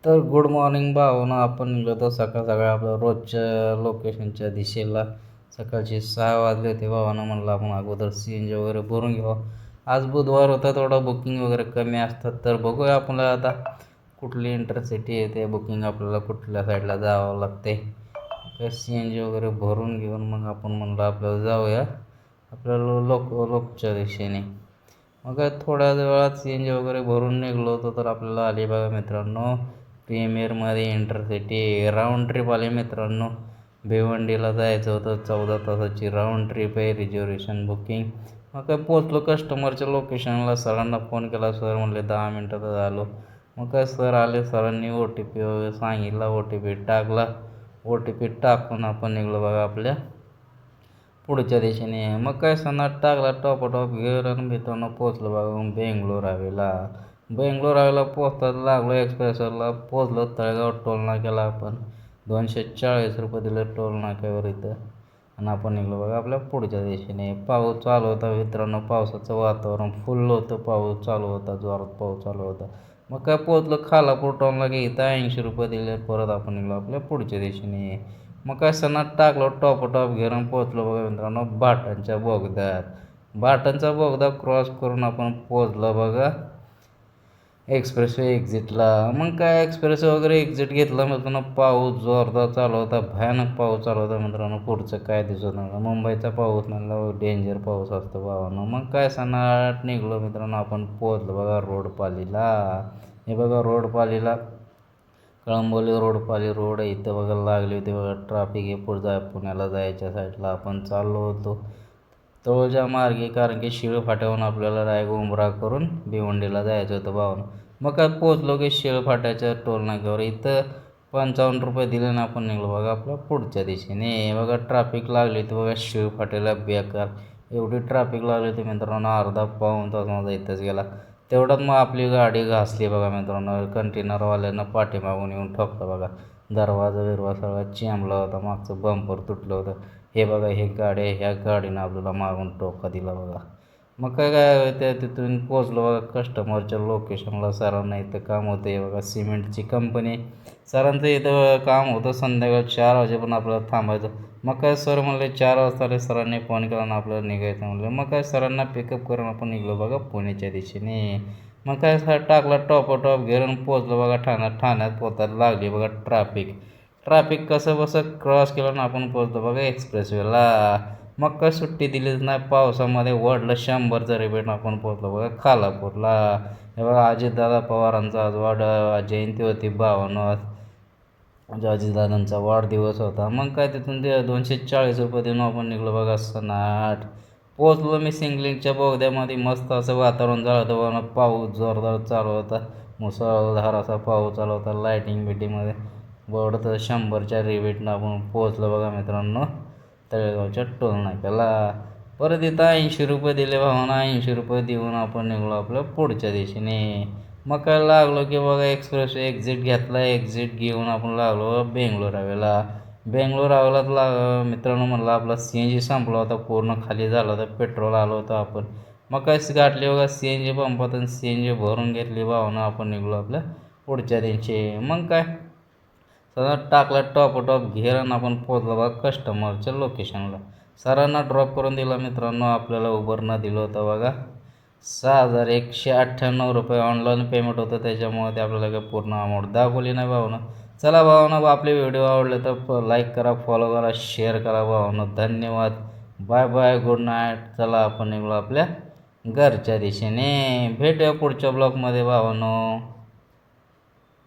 तर good morning भावानं आपण निघलो तर सकाळ सकाळ आपलं रोजच्या लोकेशनच्या दिशेला सकाळचे 6 वाजले होते. भावानं म्हणलं आपण अगोदर CNG वगैरे भरून घेऊ. आज बुधवार होता, थोडं बुकिंग वगैरे कमी असतात, तर बघूया आपल्याला आता कुठली इंटरसिटी येते, बुकिंग आपल्याला कुठल्या साईडला जावं लागते. CNG वगैरे भरून घेऊन मग आपण म्हणलं आपल्याला जाऊया आपल्याला लोकच्या दिशेने. मग थोड्या वेळात CNG वगैरे भरून निघलो होतो, तर आपल्याला आली बघा मित्रांनो प्रीमियरमध्ये इंटरसिटी राऊंड ट्रिप आली मित्रांनो. भिवंडीला जायचं होतं, 14 तासाची राऊंड ट्रिप आहे, रिझर्वेशन बुकिंग. मग काय पोचलो कस्टमरच्या लोकेशनला, सरांना फोन केला, सर म्हणले 10 मिनटातच आलो. मग काय सर आले, सरांनी OTP वगैरे सांगितला, OTP टाकला. OTP टाकून आपण निघलो बघा आपल्या पुढच्या दिशेने. मग काय सणात टाकला टॉप गिअर आणि मित्रांनो पोचलो बघा बेंगलोर हवेला. बेंगलोर हवेला पोचतात लागलो एक्सप्रेसरला, पोचलो तळेगाव टोल नाक्याला. आपण 240 रुपये दिले टोल नाक्यावर इथं आणि आपण निघलो बघा आपल्या पुढच्या दिशेने. पाऊस चालू होता मित्रांनो, पावसाचं वातावरण फुल होतं, पाऊस चालू होता, जोरात पाऊस चालू होता. मग काय पोचलो खालापूर टोल नाका इथं 80 रुपये दिले. परत आपण निघलो आपल्या पुढच्या दिशेने. मग काय सणात टाकलो टॉप घेऊन पोचलो बघा मित्रांनो भाटणच्या बोगद्यात. भाटणचा बोगदा क्रॉस करून आपण पोचलो बघा एक्सप्रेसवे एक्झिटला. मग काय एक्सप्रेस वगैरे एक्झिट घेतला मित्रांनो, पाऊस जोरदार चालू होता, भयानक पाऊस चालू होता मित्रांनो. पुढचं काय दिसत नव्हतं, मुंबईचा पाऊस म्हणलं डेंजर पाऊस असतो भावानं. मग काय सणाट निघलो मित्रांनो, आपण पोचलो बघा रोडपालीला. हे बघा रोडपालीला कळंबोली रोडपाली रोड आहे इथं बघा लागली होती बघा ट्रॅफिक. हे पुण्याला जायच्या साईडला आपण चाललो होतो तळोजा मार्गे, कारण की शिळ फाट्याहून आपल्याला डायरेक्ट उंबरा करून भिवंडीला जायचं होतं भावानं. मग काय पोचलो की शिळ फाट्याच्या टोल नाक्यावर. इथं 55 रुपये दिले ना आपण निघलो बघा आपल्या पुढच्या दिशेने. बघा ट्रॅफिक लागली होती बघा शिळ फाट्याला बेकार, एवढी ट्रॅफिक लागली होती मित्रांनो, अर्धा पाऊण तास माझा इथंच गेला. तेवढ्यात मग आपली गाडी घासली बघा मित्रांनो, कंटेनरवाल्यानं पाठीमागून येऊन ठोकलं बघा. दरवाजा बिरवा सगळा चेंबला होता, मागचं बंपर तुटलं होतं. हे बघा हे गाडी, ह्या गाडीनं आपल्याला मागून टोका दिला बघा. मग काय त्या तिथून पोचलो बघा कस्टमरच्या लोकेशनला. सरांना इथं काम होतं, हे बघा सिमेंटची कंपनी. सरांचं इथं काम होतं संध्याकाळ 4 वाजेपर्यंत आपल्याला थांबायचं. मग काय सर म्हणले 4 वाजता आले, सरांनी फोन केला ना आपल्याला निघायचं म्हणलं. मग काय सरांना पिकअप करून आपण निघलो बघा पुण्याच्या दिशेने. मग काय सर टाकला टॉप घेऊन पोचलो बघा ठाण्यात पोचायला लागली बघा ट्रॅफिक कसं बसं क्रॉस केलं ना आपण पोचलो बघा एक्सप्रेसवेला. मग काय सुट्टी दिलीच नाही, पावसामध्ये वडलं 100चं रिबेट आपण पोचलो बघा खालापूरला. हे बघा अजितदादा पवारांचा आज जयंती होती, 52 अजितदादांचा वाढदिवस होता. मग काय तिथून 240 रुपये देऊन आपण निघलो बघा सनाट. पोचलो मी सिंगलिंगच्या बोगद्यामध्ये, मस्त असं वातावरण झालं होतं बघा, पाऊस जोरदार चालू होता, मुसळधार असा पाऊस चालू होता. लाईटिंग बिटिंगमध्ये बवडं 100च्या रिबेटनं आपण पोचलो बघा मित्रांनो तळेगावच्या टोल नाक्याला. परत इथं 80 रुपये दिले भावाना, 80 रुपये देऊन आपण निघलो आपल्या पुढच्या दिशेने. मग काय लागलो की बघा एक्सप्रेस एक्झिट घेतला, एक्झिट घेऊन आपण लागलो बेंगलोर हवेला. बेंगलोर हवेला मित्रांनो म्हणलं आपला CNG संपला होता, पूर्ण खाली झाला होता, पेट्रोल आलं होतं आपण. मग काय गाठली बघा CNG पंपात आणि CNG भरून घेतली भावानं, आपण निघलो आपल्या पुढच्या दिवशी. मग काय सगळं टाकला टॉप घेर आणि आपण पोचलो बघा कस्टमरच्या लोकेशनला. सरांना ड्रॉप करून दिला मित्रांनो, आपल्याला उबरनं दिलं होतं बघा 6198 रुपये. ऑनलाईन पेमेंट होतं, त्याच्यामुळे ते आपल्याला काही पूर्ण अमाऊंट दाखवली नाही भावना. चला भावना, आपले व्हिडिओ आवडले तर लाईक करा, फॉलो करा, शेअर करा भावना. धन्यवाद, बाय बाय, गुड नाईट. चला आपण निघलो आपल्या घरच्या दिशेने, भेटूया पुढच्या ब्लॉगमध्ये भावानो.